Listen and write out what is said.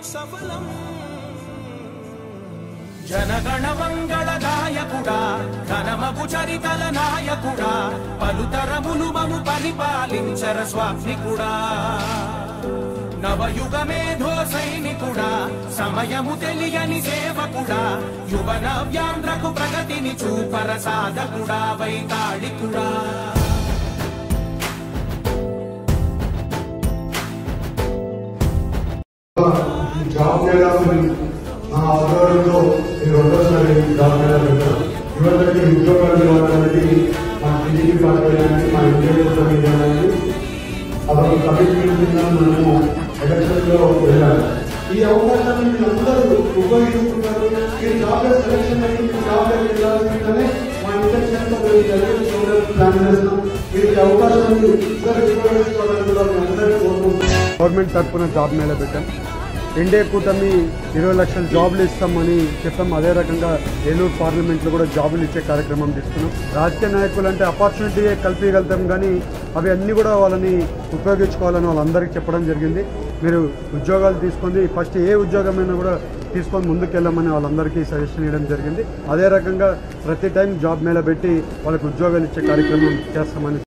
సఫలం జనగణ మంగళదాయకుడా ఘనమగు చరితల నాయకుడా పలుతరములు మము పరిపాలించర స్వామికుడా నవయుగ మేధో సైనికుడా సమయము తెలియని సేవకుడా యువన వ్యాంధ్రకు ప్రగతిని చూపర సాధకుడా వైతాళికుడా జాబ్ ఆధ్వర్యంలో రెండోసారి జాబ్ మేళా పెట్టారు. యువతకి ఉద్యోగాలు ఇవ్వడానికి మా టీడీపీ పార్టీ కానీ మా ఇండియా కూటమి కానీ అదొక కమిట్మెంట్ కింద మనము ఎలక్షన్లో వెళ్ళాలి. ఈ అవకాశాన్ని మీరు అందరూ ఉపయోగించుకున్నారు. మీరు జాబ్ సెలక్షన్ అయ్యి మీరు జాబ్ వెళ్ళాలంటే మా ఇంటెన్షన్తో ప్లాన్ చేస్తాం. మీరు ఈ అవకాశాన్ని ఇద్దరు ఉపయోగించుకోవాలని కూడా మీ అందరికీ కోరుకుంటున్నాం. గవర్నమెంట్ తరఫున జాబ్ మేళా పెట్టాం. ఎన్డీఏ కూటమి 20 లక్షల జాబులు ఇస్తామని చెప్పాం. అదే రకంగా ఏలూరు పార్లమెంట్లో కూడా జాబులు ఇచ్చే కార్యక్రమం తీసుకున్నాం. రాజకీయ నాయకులు అంటే ఆపర్చునిటీయే కల్పించగలుగుతాం, కానీ అవి అన్నీ కూడా వాళ్ళని ఉపయోగించుకోవాలని వాళ్ళందరికీ చెప్పడం జరిగింది. మీరు ఉద్యోగాలు తీసుకొని ఫస్ట్ ఏ ఉద్యోగమైనా కూడా తీసుకొని ముందుకెళ్ళమని వాళ్ళందరికీ సజెషన్ ఇవ్వడం జరిగింది. అదే రకంగా ప్రతి టైం జాబ్ మేళా పెట్టి వాళ్ళకి ఉద్యోగాలు ఇచ్చే కార్యక్రమం చేస్తామని